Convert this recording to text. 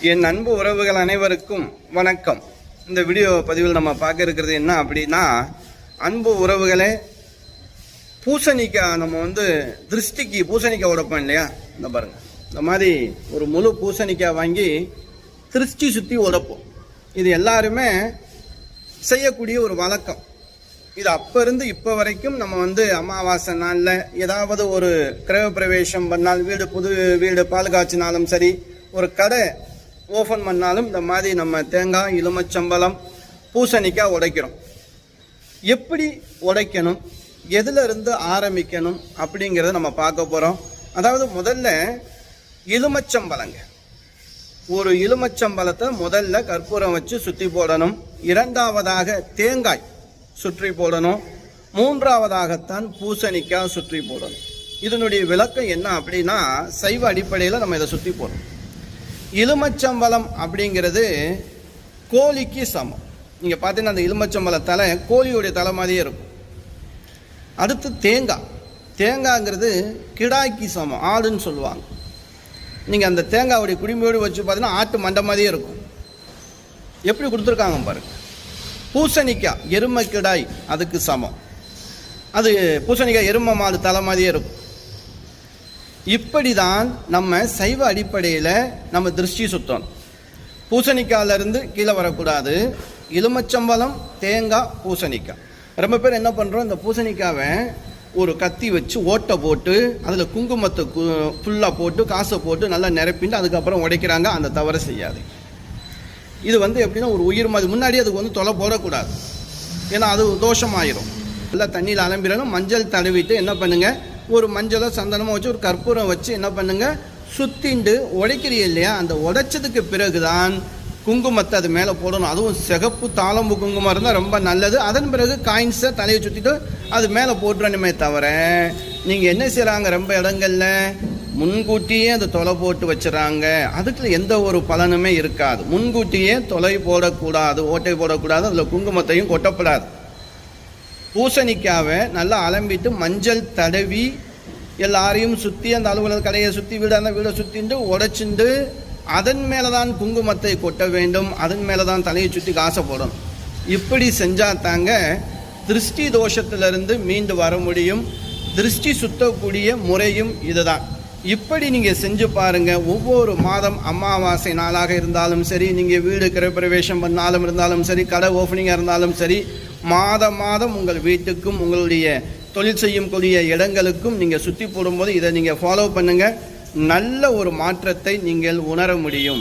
என் அன்பு உறவுகள் அனைவருக்கும் வணக்கம். இந்த வீடியோ பதிவில் நம்ம பார்க்க இருக்கிறது என்ன அப்படின்னா, அன்பு உறவுகளே, பூசணிக்காய் நம்ம திருஷ்டிக்கு பூசணிக்காய் உடைப்போம் இல்லையா, இந்த பாருங்க, இந்த மாதிரி ஒரு முழு பூசணிக்காய் வாங்கி திருஷ்டி சுற்றி உடைப்போம். இது எல்லாருமே செய்யக்கூடிய ஒரு வழக்கம். இது அப்போ இருந்து இப்போ வரைக்கும் நம்ம அமாவாசை நாளில் ஏதாவது ஒரு கிரக பிரவேசம் பண்ணால், புது வீடு பால் காய்ச்சினாலும் சரி, ஒரு கடை ஓப்பன் பண்ணாலும் இந்த மாதிரி நம்ம தேங்காய், எலுமிச்சம்பழம், பூசணிக்காய் உடைக்கிறோம். எப்படி உடைக்கணும், எதுல இருந்து ஆரம்பிக்கணும் அப்படிங்கிறத நம்ம பார்க்க போகிறோம். அதாவது முதல்ல எலுமிச்சம்பழங்க, ஒரு எலுமிச்சம்பழத்தை முதல்ல கற்பூரம் வச்சு சுற்றி போடணும். இரண்டாவதாக தேங்காய் சுற்றி போடணும். மூன்றாவதாகத்தான் பூசணிக்காய் சுற்றி போடணும். இதனுடைய விளக்கம் என்ன அப்படின்னா, சைவ அடிப்படையில் நம்ம இதை சுற்றி போடணும். எலுமிச்சம்பழம் அப்படிங்கிறது கோழிக்கு சமம். நீங்கள் பார்த்தீங்கன்னா அந்த எலுமிச்சம்பழ தலை கோழியுடைய தலை மாதிரியே இருக்கும். அடுத்து தேங்காய்ங்கிறது கிடாய்க்கு சமம், ஆடுன்னு சொல்லுவாங்க. நீங்கள் அந்த தேங்காவுடைய குடிமையோடு வச்சு பார்த்தீங்கன்னா ஆட்டு மண்டை மாதிரியே இருக்கும். எப்படி கொடுத்துருக்காங்க பாருங்க. பூசணிக்காய் எருமை கிடாய் அதுக்கு சமம். அது பூசணிக்காய் எருமை மாடு தலை மாதிரியே இருக்கும். இப்படி தான் நம்ம சைவ அடிப்படையில் நம்ம திருஷ்டி சுத்தணும். பூசணிக்காயிலிருந்து கீழே வரக்கூடாது. எலுமிச்சம்பழம், தேங்காய், பூசணிக்காய். ரொம்ப பேர் என்ன பண்ணுறோம், இந்த பூசணிக்காவை ஒரு கத்தி வச்சு ஓட்டை போட்டு அதில் குங்குமத்தை ஃபுல்லாக போட்டு காசை போட்டு நல்லா நிரப்பிட்டு அதுக்கப்புறம் உடைக்கிறாங்க. அந்த தவறை செய்யாது. இது எப்படின்னா ஒரு உயிர் மாதிரி, முன்னாடி அதுக்கு தொலை போடக்கூடாது, ஏன்னா அது தோஷமாயிரும். நல்லா தண்ணியில் அலம்பிடணும். மஞ்சள் தடவிட்டு என்ன பண்ணுங்கள், ஒரு மஞ்சளோ சந்தனமோ வச்சு ஒரு கற்பூரம் வச்சு என்ன பண்ணுங்க, சுத்திண்டு உடைக்கிறீங்க இல்லையா, அந்த உடைச்சதுக்கு பிறகுதான் குங்குமத்தை அது மேலே போடணும். அதுவும் சிகப்பு தாளம்பு குங்குமம் இருந்தால் ரொம்ப நல்லது. அதன் பிறகு காயின்ஸை தலையை சுற்றிட்டு அது மேலே போட்டுறணுமே தவிர, நீங்கள் என்ன செய்கிறாங்க, ரொம்ப இடங்கள்ல முன்கூட்டியே அந்த தொலை போட்டு வச்சுறாங்க. அதுக்கு எந்த ஒரு பலனுமே இருக்காது. முன்கூட்டியே தொலை போடக்கூடாது, ஓட்டை போடக்கூடாது, அதில் குங்குமத்தையும் கொட்டப்படாது. பூசணிக்காவை நல்லா அலம்பிட்டு மஞ்சள் தடவி எல்லாரையும் சுற்றி, அந்த அலுவலக கடையை சுற்றி, வீடை சுற்றிட்டு உடைச்சிண்டு அதன் மேலே தான் குங்குமத்தை கொட்ட வேண்டும். அதன் மேலே தான் தலையை சுற்றி காசை போடணும். இப்படி செஞ்சால் தாங்க திருஷ்டி தோஷத்திலிருந்து மீண்டு வர முடியும். திருஷ்டி சுத்தக்கூடிய முறையும் இதுதான். இப்படி நீங்கள் செஞ்சு பாருங்கள். ஒவ்வொரு மாதம் அமாவாசை நாளாக இருந்தாலும் சரி, நீங்கள் வீடு கிரகப்பிரவேசம் பண்ணாலும் இருந்தாலும் சரி, கடை ஓப்பனிங்காக இருந்தாலும் சரி, மாதம் உங்கள் வீட்டுக்கும் உங்களுடைய தொழில் செய்யக்கூடிய இடங்களுக்கும் நீங்கள் சுற்றி போடும்போது இதை நீங்கள் ஃபாலோ பண்ணுங்கள். நல்ல ஒரு மாற்றத்தை நீங்கள் உணர முடியும்.